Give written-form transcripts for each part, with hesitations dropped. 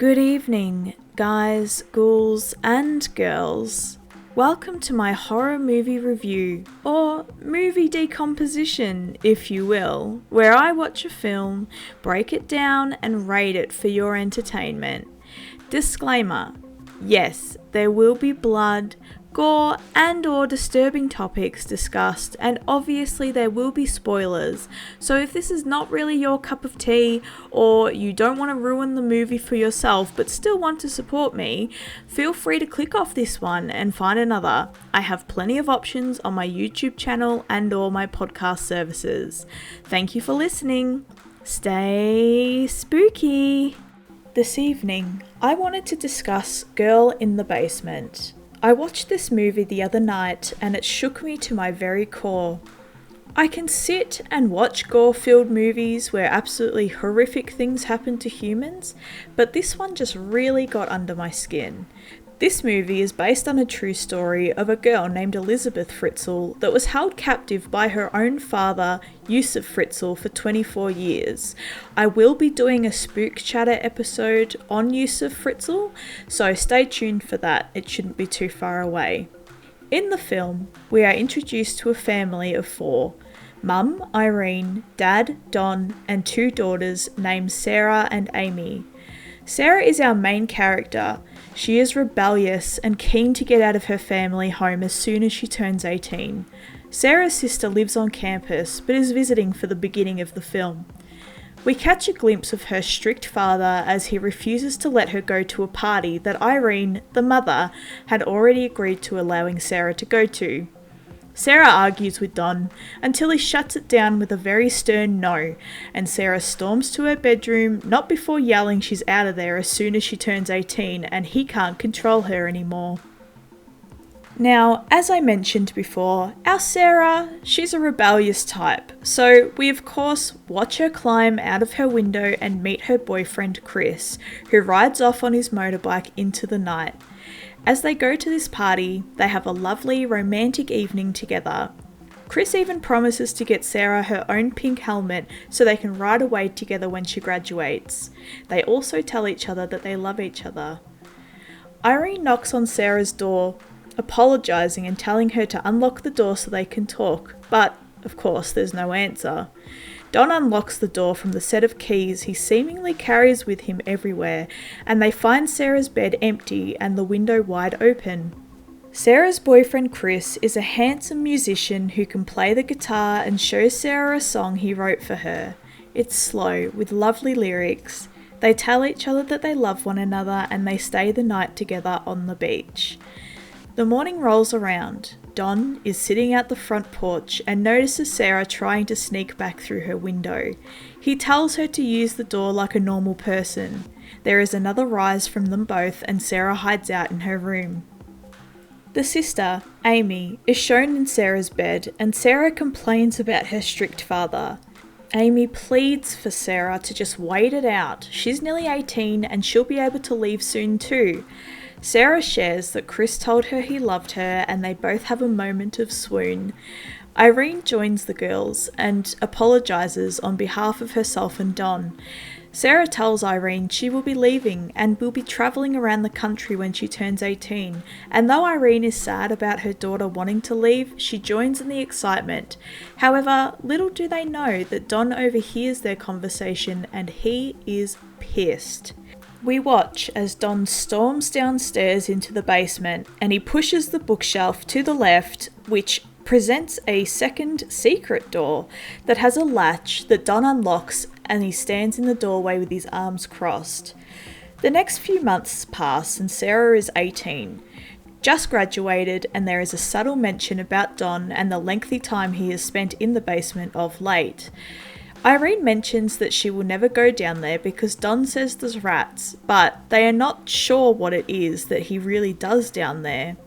Good evening, guys, ghouls, and girls. Welcome to my horror movie review, or movie decomposition, if you will, where I watch a film, break it down, and rate it for your entertainment. Disclaimer: yes, there will be blood, gore, and or disturbing topics discussed, and obviously there will be spoilers, so if this is not really your cup of tea, or you don't want to ruin the movie for yourself but still want to support me, feel free to click off this one and find another. I have plenty of options on my YouTube channel and or my podcast services. Thank you for listening. Stay spooky. This evening, I wanted to discuss Girl in the Basement. I watched this movie the other night and it shook me to my very core. I can sit and watch gore-filled movies where absolutely horrific things happen to humans, but this one just really got under my skin. This movie is based on a true story of a girl named Elisabeth Fritzl that was held captive by her own father, Josef Fritzl, for 24 years. I will be doing a Spook Chatter episode on Josef Fritzl, so stay tuned for that, it shouldn't be too far away. In the film, we are introduced to a family of four: Mum, Irene, Dad, Don, and two daughters named Sarah and Amy. Sarah is our main character. She is rebellious and keen to get out of her family home as soon as she turns 18. Sarah's sister lives on campus but is visiting for the beginning of the film. We catch a glimpse of her strict father as he refuses to let her go to a party that Irene, the mother, had already agreed to allowing Sarah to go to. Sarah argues with Don until he shuts it down with a very stern no, and Sarah storms to her bedroom, not before yelling she's out of there as soon as she turns 18 and he can't control her anymore. Now, as I mentioned before, our Sarah, she's a rebellious type, so we of course watch her climb out of her window and meet her boyfriend Chris, who rides off on his motorbike into the night. As they go to this party, they have a lovely romantic evening together. Chris even promises to get Sarah her own pink helmet so they can ride away together when she graduates. They also tell each other that they love each other. Irene knocks on Sarah's door, apologising and telling her to unlock the door so they can talk, but of course there's no answer. Don unlocks the door from the set of keys he seemingly carries with him everywhere, and they find Sarah's bed empty and the window wide open. Sarah's boyfriend Chris is a handsome musician who can play the guitar and shows Sarah a song he wrote for her. It's slow, with lovely lyrics. They tell each other that they love one another and they stay the night together on the beach. The morning rolls around. Don is sitting at the front porch and notices Sarah trying to sneak back through her window. He tells her to use the door like a normal person. There is another rise from them both and Sarah hides out in her room. The sister, Amy, is shown in Sarah's bed and Sarah complains about her strict father. Amy pleads for Sarah to just wait it out. She's nearly 18 and she'll be able to leave soon too. Sarah shares that Chris told her he loved her and they both have a moment of swoon. Irene joins the girls and apologises on behalf of herself and Don. Sarah tells Irene she will be leaving and will be travelling around the country when she turns 18, and though Irene is sad about her daughter wanting to leave, she joins in the excitement. However, little do they know that Don overhears their conversation and he is pissed. We watch as Don storms downstairs into the basement and he pushes the bookshelf to the left, which presents a second secret door that has a latch that Don unlocks, and he stands in the doorway with his arms crossed. The next few months pass and Sarah is 18, just graduated, and there is a subtle mention about Don and the lengthy time he has spent in the basement of late. Irene mentions that she will never go down there because Don says there's rats, but they are not sure what it is that he really does down there.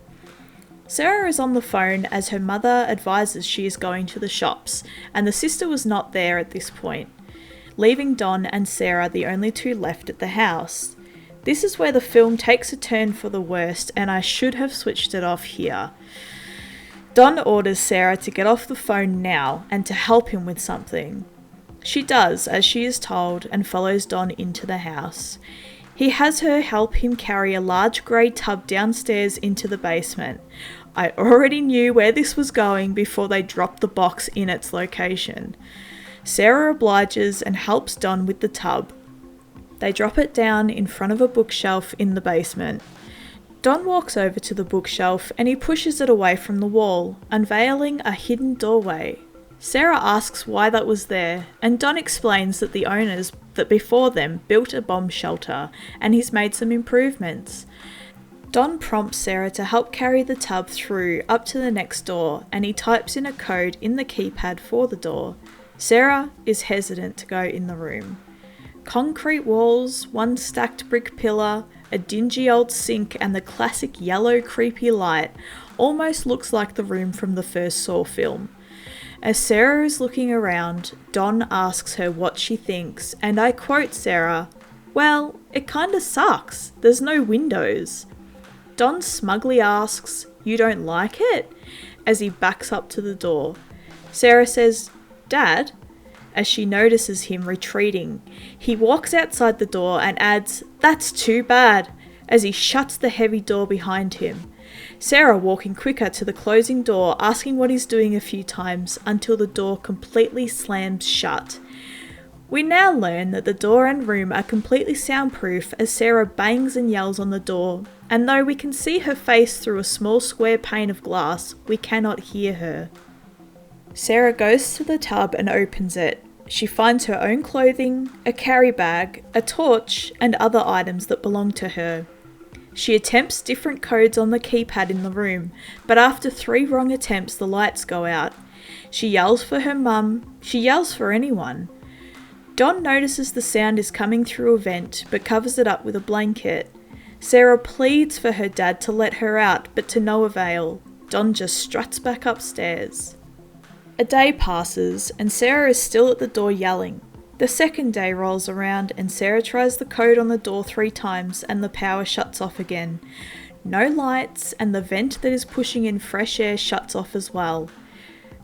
Sarah is on the phone as her mother advises she is going to the shops, and the sister was not there at this point, leaving Don and Sarah the only two left at the house. This is where the film takes a turn for the worst, and I should have switched it off here. Don orders Sarah to get off the phone now and to help him with something. She does as she is told and follows Don into the house. He has her help him carry a large grey tub downstairs into the basement. I already knew where this was going before they dropped the box in its location. Sarah obliges and helps Don with the tub. They drop it down in front of a bookshelf in the basement. Don walks over to the bookshelf and he pushes it away from the wall, unveiling a hidden doorway. Sarah asks why that was there, and Don explains that the owners that before them built a bomb shelter and he's made some improvements. Don prompts Sarah to help carry the tub through up to the next door, and he types in a code in the keypad for the door. Sarah is hesitant to go in the room. Concrete walls, one stacked brick pillar, a dingy old sink and the classic yellow creepy light almost looks like the room from the first Saw film. As Sarah is looking around, Don asks her what she thinks, and I quote Sarah, "Well, it kinda sucks. There's no windows." Don smugly asks, "You don't like it?" as he backs up to the door. Sarah says, "Dad?" as she notices him retreating. He walks outside the door and adds, "That's too bad," as he shuts the heavy door behind him. Sarah walking quicker to the closing door, asking what he's doing a few times until the door completely slams shut. We now learn that the door and room are completely soundproof as Sarah bangs and yells on the door, and though we can see her face through a small square pane of glass, we cannot hear her. Sarah goes to the tub and opens it. She finds her own clothing, a carry bag, a torch, and other items that belong to her. She attempts different codes on the keypad in the room, but after 3 wrong attempts the lights go out. She yells for her mum, she yells for anyone. Don notices the sound is coming through a vent, but covers it up with a blanket. Sarah pleads for her dad to let her out, but to no avail. Don just struts back upstairs. A day passes, and Sarah is still at the door yelling. The second day rolls around, and Sarah tries the code on the door 3 times, and the power shuts off again. No lights, and the vent that is pushing in fresh air shuts off as well.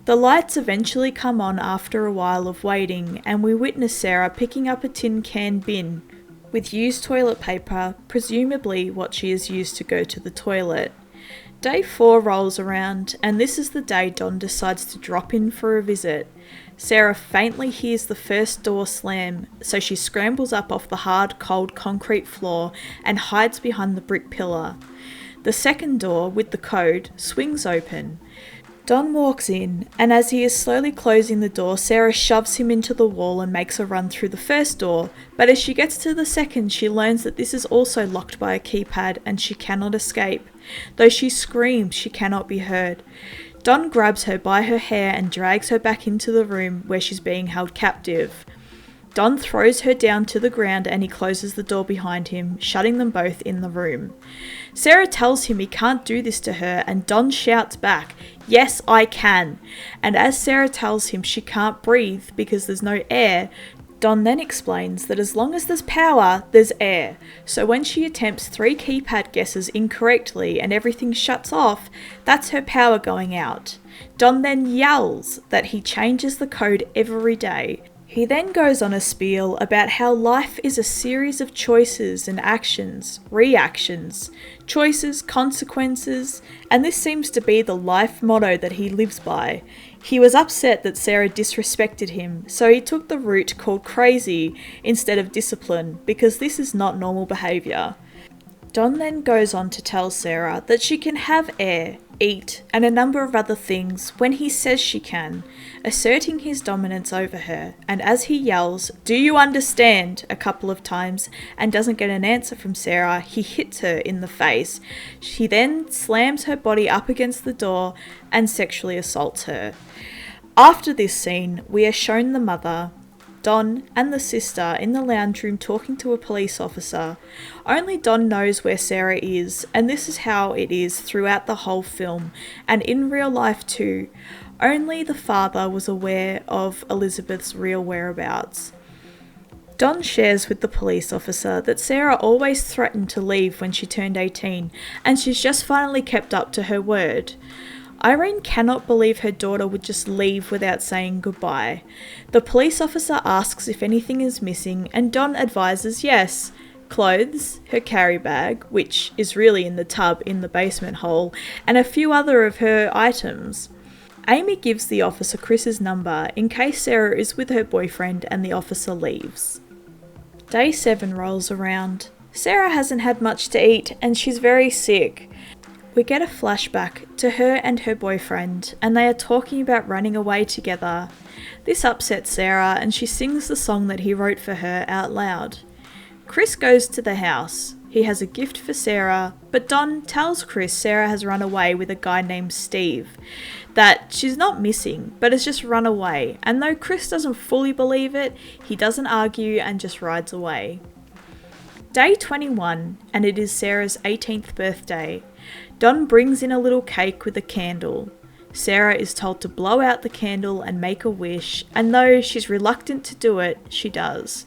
The lights eventually come on after a while of waiting, and we witness Sarah picking up a tin can bin with used toilet paper, presumably what she has used to go to the toilet. Day 4 rolls around, and this is the day Don decides to drop in for a visit. Sarah faintly hears the first door slam, so she scrambles up off the hard, cold concrete floor and hides behind the brick pillar. The second door, with the code, swings open. Don walks in, and as he is slowly closing the door, Sarah shoves him into the wall and makes a run through the first door, but as she gets to the second, she learns that this is also locked by a keypad and she cannot escape. Though she screams, she cannot be heard. Don grabs her by her hair and drags her back into the room where she's being held captive. Don throws her down to the ground and he closes the door behind him, shutting them both in the room. Sarah tells him he can't do this to her, and Don shouts back, "Yes, I can." And as Sarah tells him she can't breathe because there's no air, Don then explains that as long as there's power, there's air. So when she attempts 3 keypad guesses incorrectly and everything shuts off, that's her power going out. Don then yells that he changes the code every day. He then goes on a spiel about how life is a series of choices and actions, reactions, choices, consequences, and this seems to be the life motto that he lives by. He was upset that Sarah disrespected him, so he took the route called crazy instead of discipline, because this is not normal behaviour. Don then goes on to tell Sarah that she can have air, eat, and a number of other things when he says she can, asserting his dominance over her, and as he yells, "Do you understand?" a couple of times and doesn't get an answer from Sarah, he hits her in the face. She then slams her body up against the door and sexually assaults her. After this scene, we are shown the mother, Don, and the sister in the lounge room talking to a police officer. Only Don knows where Sarah is, and this is how it is throughout the whole film, and in real life too. Only the father was aware of Elisabeth's real whereabouts. Don shares with the police officer that Sarah always threatened to leave when she turned 18, and she's just finally kept up to her word. Irene cannot believe her daughter would just leave without saying goodbye. The police officer asks if anything is missing, and Don advises yes, clothes, her carry bag, which is really in the tub in the basement hole, and a few other of her items. Amy gives the officer Chris's number in case Sarah is with her boyfriend and the officer leaves. Day 7 rolls around. Sarah hasn't had much to eat and she's very sick. We get a flashback to her and her boyfriend, and they are talking about running away together. This upsets Sarah and she sings the song that he wrote for her out loud. Chris goes to the house. He has a gift for Sarah, but Don tells Chris Sarah has run away with a guy named Steve, that she's not missing, but has just run away, and though Chris doesn't fully believe it, he doesn't argue and just rides away. Day 21, and it is Sarah's 18th birthday. Don brings in a little cake with a candle. Sarah is told to blow out the candle and make a wish, and though she's reluctant to do it, she does.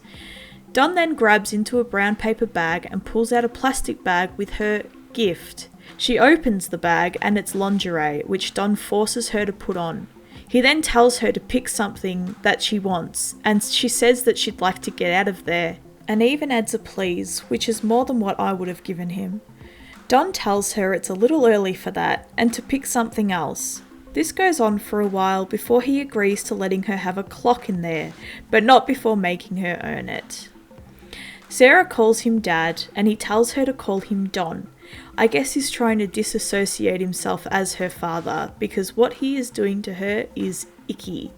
Don then grabs into a brown paper bag and pulls out a plastic bag with her gift. She opens the bag and it's lingerie, which Don forces her to put on. He then tells her to pick something that she wants, and she says that she'd like to get out of there, and even adds a please, which is more than what I would have given him. Don tells her it's a little early for that, and to pick something else. This goes on for a while before he agrees to letting her have a clock in there, but not before making her earn it. Sarah calls him Dad, and he tells her to call him Don. I guess he's trying to disassociate himself as her father, because what he is doing to her is icky.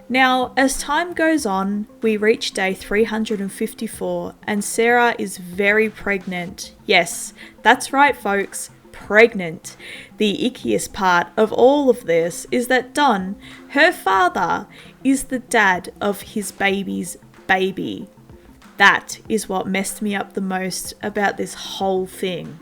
Now, as time goes on, we reach day 354, and Sarah is very pregnant. Yes, that's right folks, pregnant. The ickiest part of all of this is that Don, her father, is the dad of his baby's baby. That is what messed me up the most about this whole thing.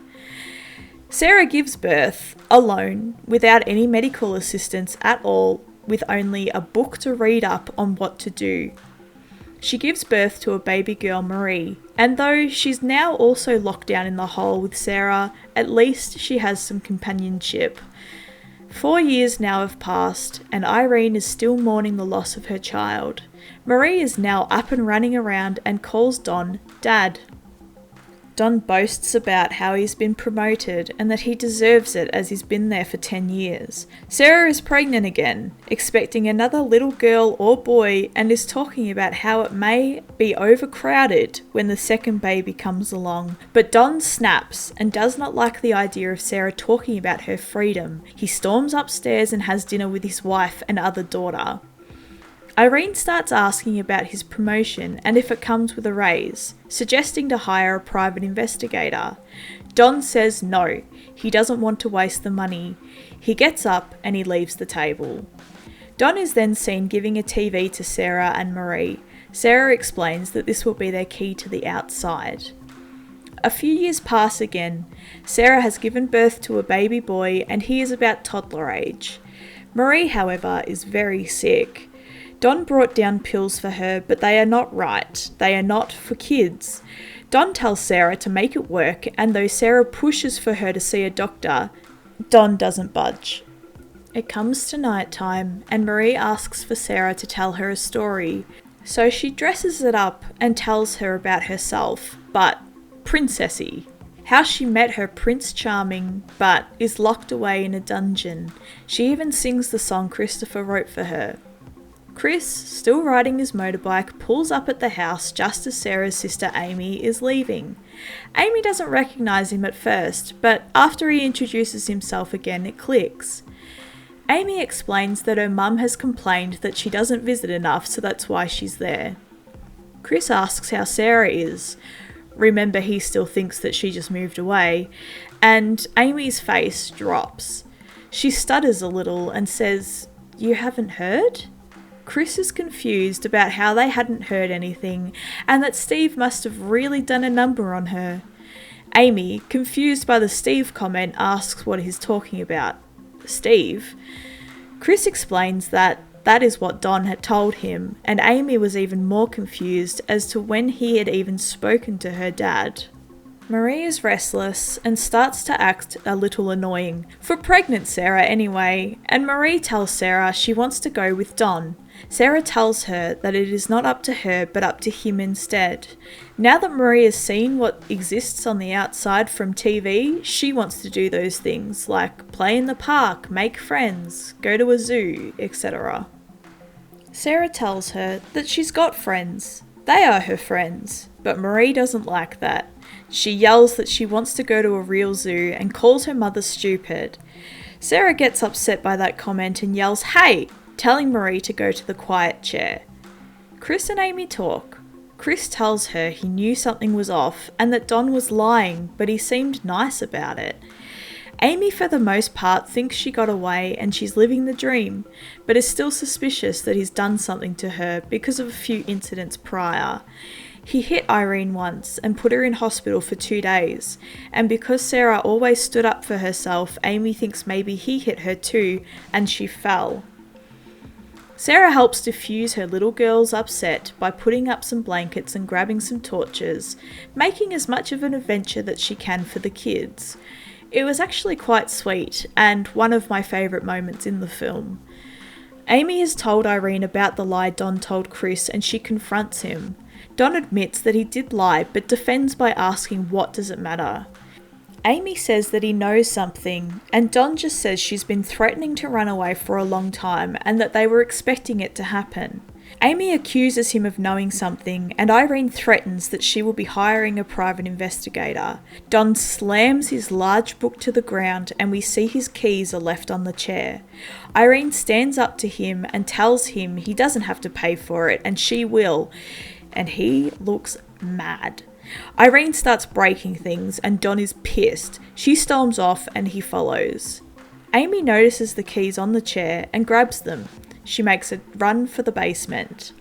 Sarah gives birth alone, without any medical assistance at all, with only a book to read up on what to do. She gives birth to a baby girl, Marie, and though she's now also locked down in the hole with Sarah, at least she has some companionship. 4 years now have passed, and Irene is still mourning the loss of her child. Marie is now up and running around and calls Don Dad. Don boasts about how he's been promoted and that he deserves it as he's been there for 10 years. Sarah is pregnant again, expecting another little girl or boy, and is talking about how it may be overcrowded when the second baby comes along. But Don snaps and does not like the idea of Sarah talking about her freedom. He storms upstairs and has dinner with his wife and other daughter. Irene starts asking about his promotion and if it comes with a raise, suggesting to hire a private investigator. Don says no, he doesn't want to waste the money. He gets up and he leaves the table. Don is then seen giving a TV to Sarah and Marie. Sarah explains that this will be their key to the outside. A few years pass again. Sarah has given birth to a baby boy and he is about toddler age. Marie, however, is very sick. Don brought down pills for her, but they are not right. They are not for kids. Don tells Sarah to make it work, and though Sarah pushes for her to see a doctor, Don doesn't budge. It comes to night time, and Marie asks for Sarah to tell her a story. So she dresses it up and tells her about herself, but princessy. How she met her Prince Charming, but is locked away in a dungeon. She even sings the song Christopher wrote for her. Chris, still riding his motorbike, pulls up at the house just as Sarah's sister Amy is leaving. Amy doesn't recognise him at first, but after he introduces himself again, it clicks. Amy explains that her mum has complained that she doesn't visit enough, so that's why she's there. Chris asks how Sarah is. Remember, he still thinks that she just moved away, and Amy's face drops. She stutters a little and says, "You haven't heard?" Chris is confused about how they hadn't heard anything and that Steve must have really done a number on her. Amy, confused by the Steve comment, asks what he's talking about. Steve? Chris explains that is what Don had told him, and Amy was even more confused as to when he had even spoken to her dad. Marie is restless and starts to act a little annoying, for pregnant Sarah anyway, and Marie tells Sarah she wants to go with Don. Sarah tells her that it is not up to her but up to him instead. Now that Marie has seen what exists on the outside from TV, she wants to do those things like play in the park, make friends, go to a zoo, etc. Sarah tells her that she's got friends. They are her friends, but Marie doesn't like that. She yells that she wants to go to a real zoo and calls her mother stupid. Sarah gets upset by that comment and yells, "Hey!" telling Marie to go to the quiet chair. Chris and Amy talk. Chris tells her he knew something was off and that Don was lying, but he seemed nice about it. Amy, for the most part, thinks she got away and she's living the dream, but is still suspicious that he's done something to her because of a few incidents prior. He hit Irene once and put her in hospital for 2 days, and because Sarah always stood up for herself, Amy thinks maybe he hit her too and she fell. Sarah helps diffuse her little girl's upset by putting up some blankets and grabbing some torches, making as much of an adventure that she can for the kids. It was actually quite sweet and one of my favourite moments in the film. Amy has told Irene about the lie Don told Chris and she confronts him. Don admits that he did lie but defends by asking what does it matter. Amy says that he knows something, and Don just says she's been threatening to run away for a long time and that they were expecting it to happen. Amy accuses him of knowing something, and Irene threatens that she will be hiring a private investigator. Don slams his large book to the ground and we see his keys are left on the chair. Irene stands up to him and tells him he doesn't have to pay for it and she will, and he looks mad. Irene starts breaking things and Don is pissed. She storms off and he follows. Amy notices the keys on the chair and grabs them. She makes a run for the basement.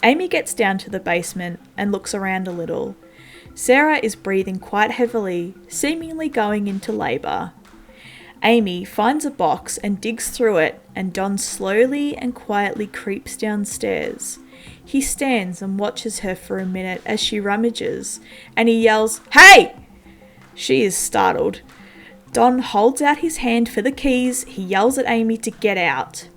Amy gets down to the basement and looks around a little. Sarah is breathing quite heavily, seemingly going into labour. Amy finds a box and digs through it, and Don slowly and quietly creeps downstairs. He stands and watches her for a minute as she rummages, and he yells, "Hey!" She is startled. Don holds out his hand for the keys. He yells at Amy to get out.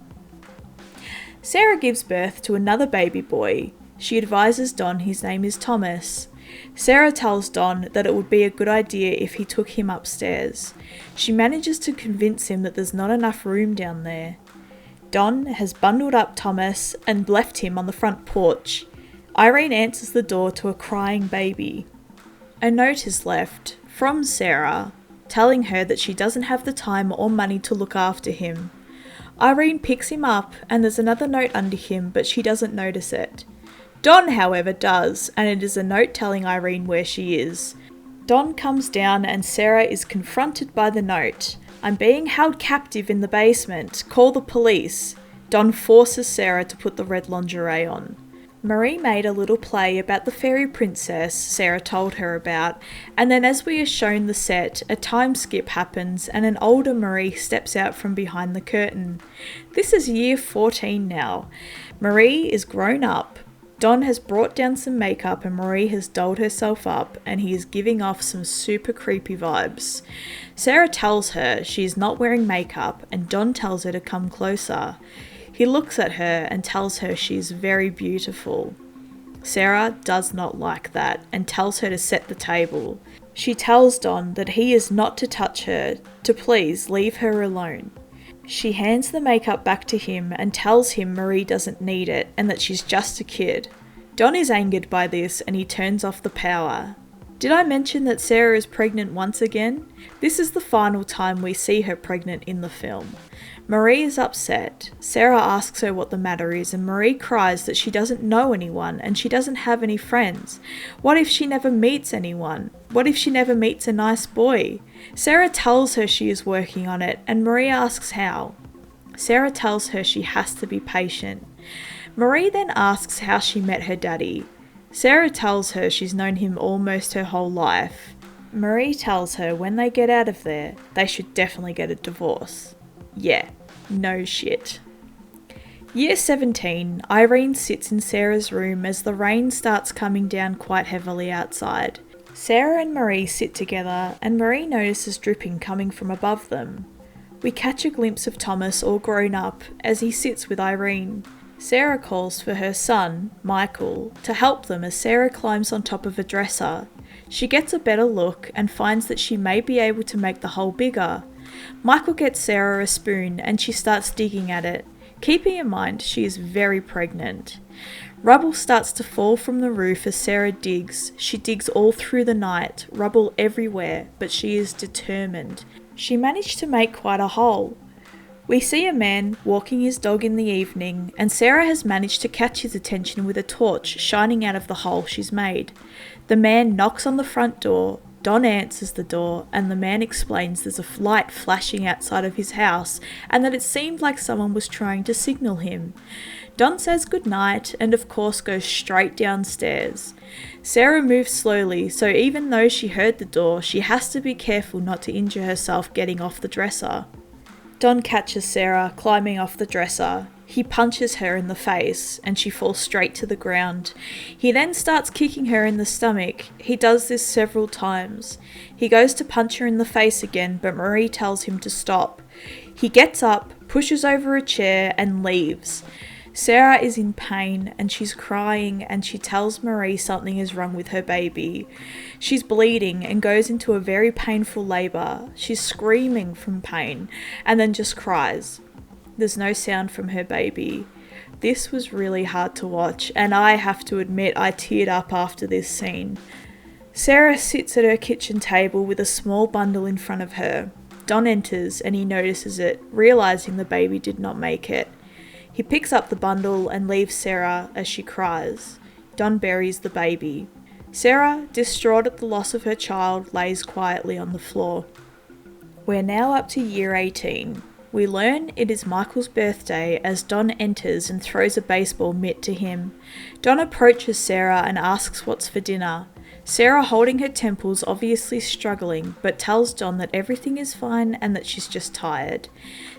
Sarah gives birth to another baby boy. She advises Don his name is Thomas. Sarah tells Don that it would be a good idea if he took him upstairs. She manages to convince him that there's not enough room down there. Don has bundled up Thomas and left him on the front porch. Irene answers the door to a crying baby. A note is left from Sarah telling her that she doesn't have the time or money to look after him. Irene picks him up and there's another note under him, but she doesn't notice it. Don, however, does, and it is a note telling Irene where she is. Don comes down and Sarah is confronted by the note. "I'm being held captive in the basement. Call the police." Don forces Sarah to put the red lingerie on. Marie made a little play about the fairy princess Sarah told her about, and then as we are shown the set, a time skip happens and an older Marie steps out from behind the curtain. This is year 14 now. Marie is grown up. Don has brought down some makeup and Marie has dolled herself up and he is giving off some super creepy vibes. Sarah tells her she is not wearing makeup and Don tells her to come closer. He looks at her and tells her she is very beautiful. Sarah does not like that and tells her to set the table. She tells Don that he is not to touch her, to please leave her alone. She hands the makeup back to him and tells him Marie doesn't need it and that she's just a kid. Don is angered by this and he turns off the power. Did I mention that Sarah is pregnant once again? This is the final time we see her pregnant in the film. Marie is upset. Sarah asks her what the matter is and Marie cries that she doesn't know anyone and she doesn't have any friends. What if she never meets anyone? What if she never meets a nice boy? Sarah tells her she is working on it and Marie asks how. Sarah tells her she has to be patient. Marie then asks how she met her daddy. Sarah tells her she's known him almost her whole life. Marie tells her when they get out of there, they should definitely get a divorce. Yeah, no shit. Year 17, Irene sits in Sarah's room as the rain starts coming down quite heavily outside. Sarah and Marie sit together and Marie notices dripping coming from above them. We catch a glimpse of Thomas all grown up as he sits with Irene. Sarah calls for her son, Michael, to help them as Sarah climbs on top of a dresser. She gets a better look and finds that she may be able to make the hole bigger. Michael gets Sarah a spoon and she starts digging at it, keeping in mind she is very pregnant. Rubble starts to fall from the roof as Sarah digs. She digs all through the night, rubble everywhere, but she is determined. She managed to make quite a hole. We see a man walking his dog in the evening, and Sarah has managed to catch his attention with a torch shining out of the hole she's made. The man knocks on the front door. Don answers the door, and the man explains there's a light flashing outside of his house and that it seemed like someone was trying to signal him. Don says goodnight and of course goes straight downstairs. Sarah moves slowly, so even though she heard the door, she has to be careful not to injure herself getting off the dresser. Don catches Sarah climbing off the dresser. He punches her in the face and she falls straight to the ground. He then starts kicking her in the stomach. He does this several times. He goes to punch her in the face again, but Marie tells him to stop. He gets up, pushes over a chair and leaves. Sarah is in pain and she's crying and she tells Marie something is wrong with her baby. She's bleeding and goes into a very painful labour. She's screaming from pain and then just cries. There's no sound from her baby. This was really hard to watch and I have to admit I teared up after this scene. Sarah sits at her kitchen table with a small bundle in front of her. Don enters and he notices it, realising the baby did not make it. He picks up the bundle and leaves Sarah as she cries. Don buries the baby. Sarah, distraught at the loss of her child, lays quietly on the floor. We're now up to year 18. We learn it is Michael's birthday as Don enters and throws a baseball mitt to him. Don approaches Sarah and asks what's for dinner. Sarah, holding her temples, obviously struggling, but tells Don that everything is fine and that she's just tired.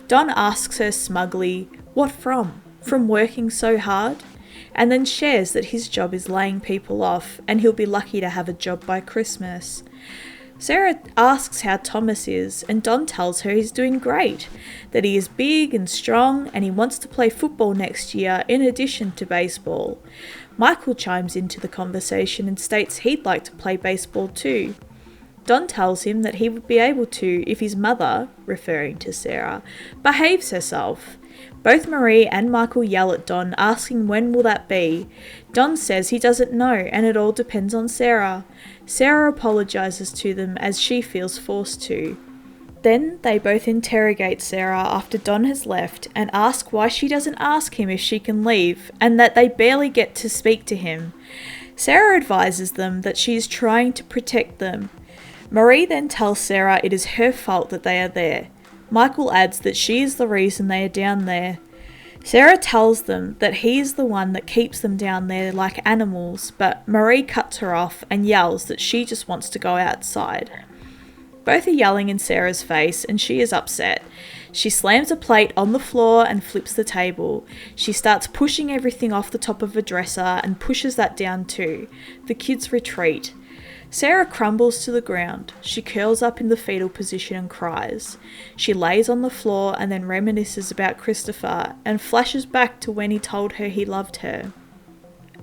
Don asks her smugly, "What from? From working so hard?" And then shares that his job is laying people off and he'll be lucky to have a job by Christmas. Sarah asks how Thomas is and Don tells her he's doing great, that he is big and strong and he wants to play football next year in addition to baseball. Michael chimes into the conversation and states he'd like to play baseball too. Don tells him that he would be able to if his mother, referring to Sarah, behaves herself. Both Marie and Michael yell at Don, asking when will that be. Don says he doesn't know and it all depends on Sarah. Sarah apologises to them as she feels forced to. Then they both interrogate Sarah after Don has left and ask why she doesn't ask him if she can leave and that they barely get to speak to him. Sarah advises them that she is trying to protect them. Marie then tells Sarah it is her fault that they are there. Michael adds that she is the reason they are down there. Sarah tells them that he is the one that keeps them down there like animals, but Marie cuts her off and yells that she just wants to go outside. Both are yelling in Sarah's face and she is upset. She slams a plate on the floor and flips the table. She starts pushing everything off the top of a dresser and pushes that down too. The kids retreat. Sarah crumbles to the ground. She curls up in the fetal position and cries. She lays on the floor and then reminisces about Christopher and flashes back to when he told her he loved her.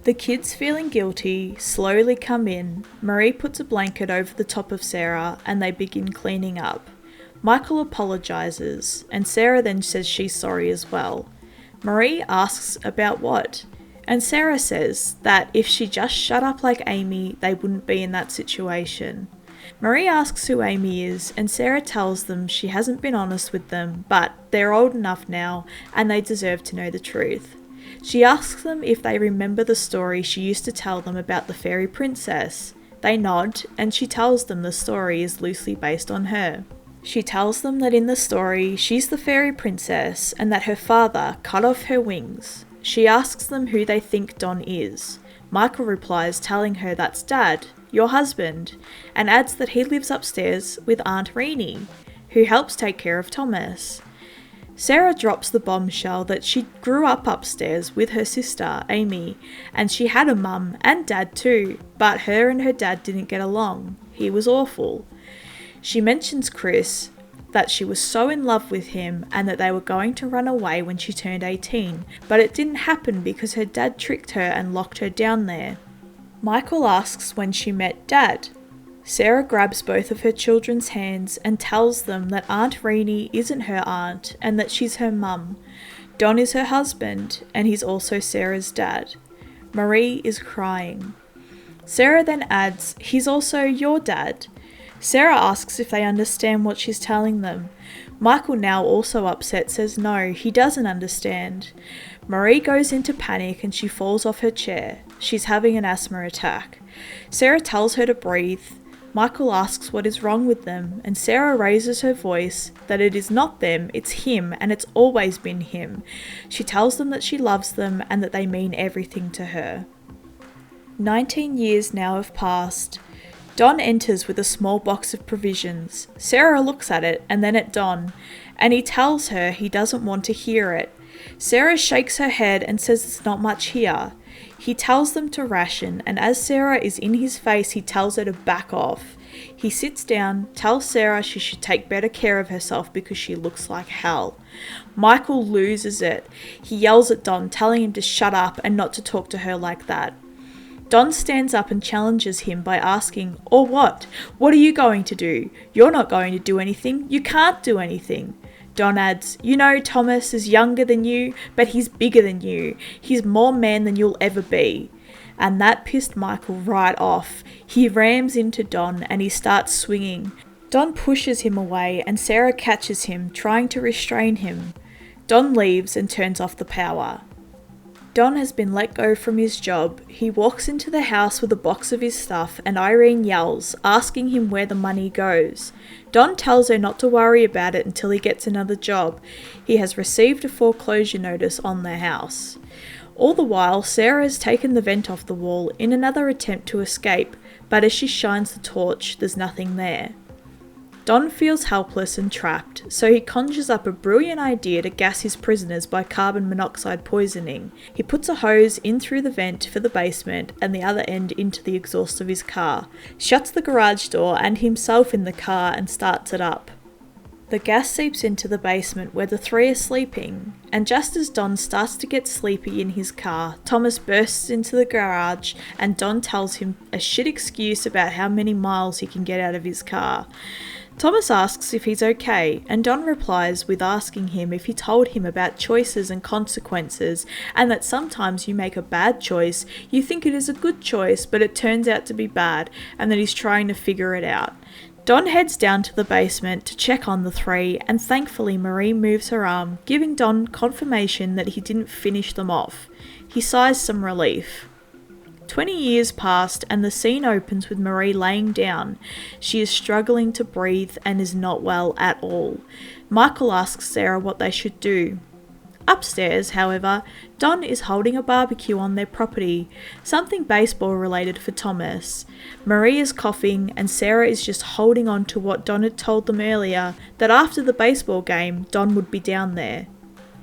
The kids, feeling guilty, slowly come in. Marie puts a blanket over the top of Sarah and they begin cleaning up. Michael apologises and Sarah then says she's sorry as well. Marie asks about what? And Sarah says that if she just shut up like Amy, they wouldn't be in that situation. Marie asks who Amy is, and Sarah tells them she hasn't been honest with them, but they're old enough now, and they deserve to know the truth. She asks them if they remember the story she used to tell them about the fairy princess. They nod, and she tells them the story is loosely based on her. She tells them that in the story, she's the fairy princess, and that her father cut off her wings. She asks them who they think Don is. Michael replies telling her that's Dad, your husband, and adds that he lives upstairs with Aunt Renee, who helps take care of Thomas. Sarah drops the bombshell that she grew up upstairs with her sister, Amy, and she had a mum and dad too, but her and her dad didn't get along. He was awful. She mentions Chris, that she was so in love with him and that they were going to run away when she turned 18, but it didn't happen because her dad tricked her and locked her down there. Michael asks when she met Dad. Sarah grabs both of her children's hands and tells them that Aunt Renee isn't her aunt and that she's her mum. Don is her husband and he's also Sarah's dad. Marie is crying. Sarah then adds, he's also your dad. Sarah asks if they understand what she's telling them. Michael, now also upset, says no, he doesn't understand. Marie goes into panic and she falls off her chair. She's having an asthma attack. Sarah tells her to breathe. Michael asks what is wrong with them, and Sarah raises her voice that it is not them, it's him, and it's always been him. She tells them that she loves them and that they mean everything to her. 19 years now have passed. Don enters with a small box of provisions. Sarah looks at it and then at Don, and he tells her he doesn't want to hear it. Sarah shakes her head and says it's not much here. He tells them to ration, and as Sarah is in his face, he tells her to back off. He sits down, tells Sarah she should take better care of herself because she looks like hell. Michael loses it. He yells at Don, telling him to shut up and not to talk to her like that. Don stands up and challenges him by asking, "Or what? What are you going to do? You're not going to do anything. You can't do anything." Don adds, "You know, Thomas is younger than you, but he's bigger than you. He's more man than you'll ever be." And that pissed Michael right off. He rams into Don and he starts swinging. Don pushes him away and Sarah catches him, trying to restrain him. Don leaves and turns off the power. Don has been let go from his job. He walks into the house with a box of his stuff and Irene yells, asking him where the money goes. Don tells her not to worry about it until he gets another job. He has received a foreclosure notice on the house. All the while, Sarah has taken the vent off the wall in another attempt to escape, but as she shines the torch, there's nothing there. Don feels helpless and trapped, so he conjures up a brilliant idea to gas his prisoners by carbon monoxide poisoning. He puts a hose in through the vent for the basement and the other end into the exhaust of his car, shuts the garage door and himself in the car and starts it up. The gas seeps into the basement where the three are sleeping, and just as Don starts to get sleepy in his car, Thomas bursts into the garage and Don tells him a shit excuse about how many miles he can get out of his car. Thomas asks if he's okay, and Don replies with asking him if he told him about choices and consequences, and that sometimes you make a bad choice, you think it is a good choice, but it turns out to be bad, and that he's trying to figure it out. Don heads down to the basement to check on the three, and thankfully Marie moves her arm, giving Don confirmation that he didn't finish them off. He sighs some relief. 20 years passed and the scene opens with Marie laying down. She is struggling to breathe and is not well at all. Michael asks Sarah what they should do. Upstairs, however, Don is holding a barbecue on their property, something baseball related for Thomas. Marie is coughing and Sarah is just holding on to what Don had told them earlier, that after the baseball game, Don would be down there.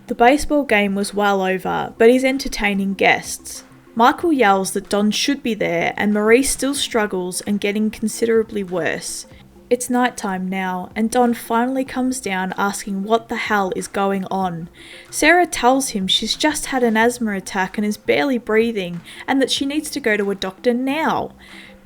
The baseball game was well over, but he's entertaining guests. Michael yells that Don should be there and Marie still struggles and getting considerably worse. It's nighttime now and Don finally comes down asking what the hell is going on. Sarah tells him she's just had an asthma attack and is barely breathing and that she needs to go to a doctor now.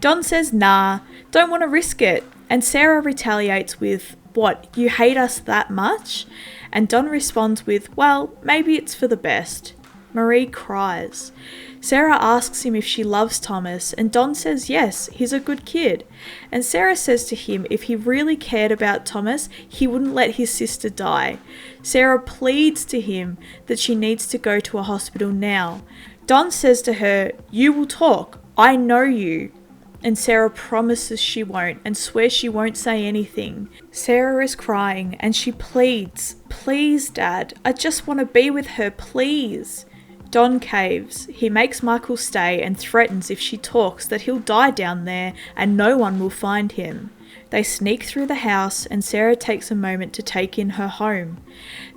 Don says nah, don't want to risk it, and Sarah retaliates with, "What, you hate us that much?" And Don responds with, "Well, maybe it's for the best." Marie cries. Sarah asks him if she loves Thomas, and Don says yes, he's a good kid. And Sarah says to him if he really cared about Thomas, he wouldn't let his sister die. Sarah pleads to him that she needs to go to a hospital now. Don says to her, "You will talk, I know you." And Sarah promises she won't and swears she won't say anything. Sarah is crying and she pleads, "Please, Dad, I just want to be with her, please." Don caves. He makes Michael stay and threatens if she talks that he'll die down there and no one will find him. They sneak through the house and Sarah takes a moment to take in her home.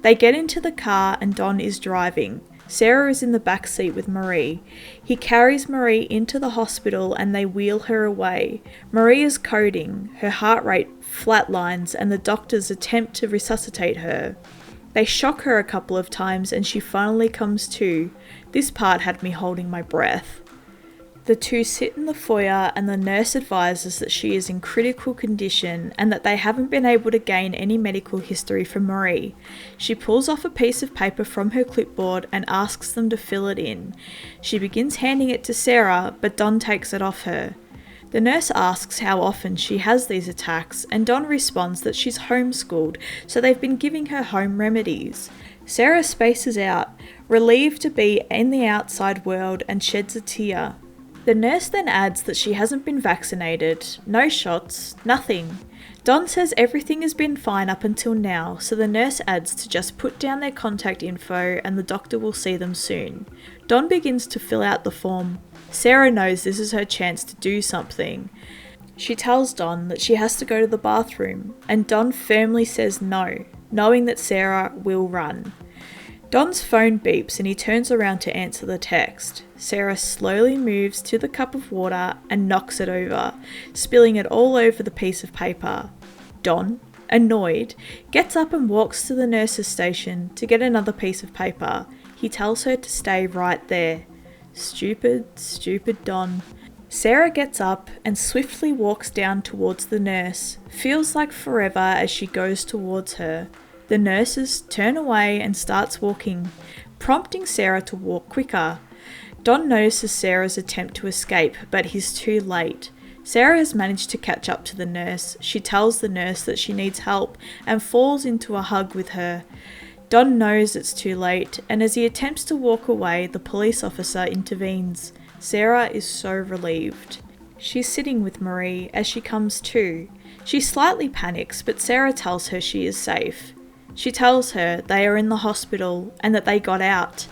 They get into the car and Don is driving. Sarah is in the back seat with Marie. He carries Marie into the hospital and they wheel her away. Marie is coding. Her heart rate flatlines and the doctors attempt to resuscitate her. They shock her a couple of times and she finally comes to. This part had me holding my breath. The two sit in the foyer and the nurse advises that she is in critical condition and that they haven't been able to gain any medical history from Marie. She pulls off a piece of paper from her clipboard and asks them to fill it in. She begins handing it to Sarah, but Don takes it off her. The nurse asks how often she has these attacks and Don responds that she's homeschooled, so they've been giving her home remedies. Sarah spaces out, relieved to be in the outside world, and sheds a tear. The nurse then adds that she hasn't been vaccinated, no shots, nothing. Don says everything has been fine up until now, so the nurse adds to just put down their contact info and the doctor will see them soon. Don begins to fill out the form. Sarah knows this is her chance to do something. She tells Don that she has to go to the bathroom, and Don firmly says no, knowing that Sarah will run. Don's phone beeps and he turns around to answer the text. Sarah slowly moves to the cup of water and knocks it over, spilling it all over the piece of paper. Don, annoyed, gets up and walks to the nurse's station to get another piece of paper. He tells her to stay right there. Stupid, stupid Don. Sarah gets up and swiftly walks down towards the nurse. Feels like forever as she goes towards her. The nurses turn away and starts walking, prompting Sarah to walk quicker. Don notices Sarah's attempt to escape, but he's too late. Sarah has managed to catch up to the nurse. She tells the nurse that she needs help and falls into a hug with her. Don knows it's too late, and as he attempts to walk away, the police officer intervenes. Sarah is so relieved. She's sitting with Marie as she comes to. She slightly panics, but Sarah tells her she is safe. She tells her they are in the hospital and that they got out.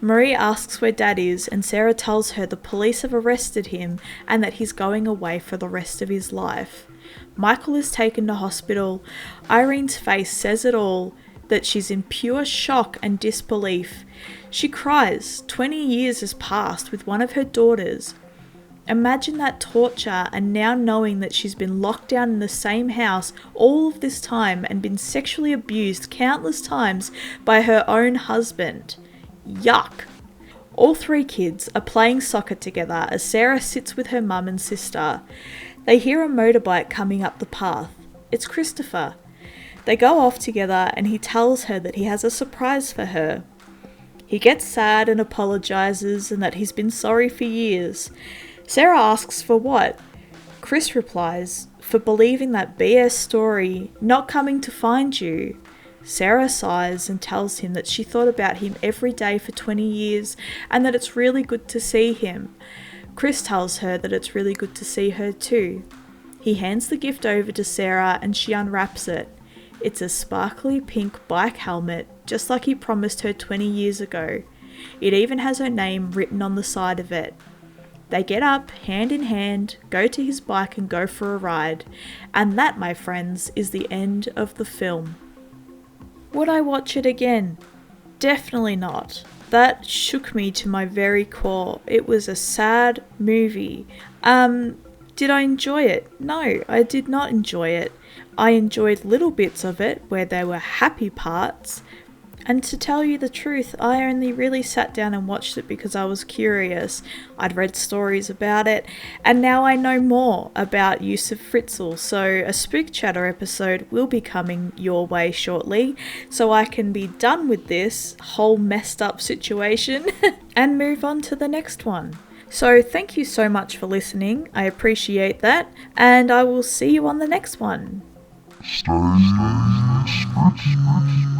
Marie asks where Dad is and Sarah tells her the police have arrested him and that he's going away for the rest of his life. Michael is taken to hospital. Irene's face says it all, that she's in pure shock and disbelief. She cries. 20 years has passed with one of her daughters. Imagine that torture and now knowing that she's been locked down in the same house all of this time and been sexually abused countless times by her own husband. Yuck. All three kids are playing soccer together as Sarah sits with her mum and sister. They hear a motorbike coming up the path. It's Christopher. They go off together and he tells her that he has a surprise for her. He gets sad and apologises and that he's been sorry for years. Sarah asks for what? Chris replies, for believing that BS story, not coming to find you. Sarah sighs and tells him that she thought about him every day for 20 years and that it's really good to see him. Chris tells her that it's really good to see her too. He hands the gift over to Sarah and she unwraps it. It's a sparkly pink bike helmet, just like he promised her 20 years ago. It even has her name written on the side of it. They get up, hand in hand, go to his bike and go for a ride. And that, my friends, is the end of the film. Would I watch it again? Definitely not. That shook me to my very core. It was a sad movie. Did I enjoy it? No, I did not enjoy it. I enjoyed little bits of it where there were happy parts. And to tell you the truth, I only really sat down and watched it because I was curious. I'd read stories about it, and now I know more about Josef Fritzl, so a Spook Chatter episode will be coming your way shortly, so I can be done with this whole messed up situation and move on to the next one. So thank you so much for listening, I appreciate that, and I will see you on the next one. Stay spooky.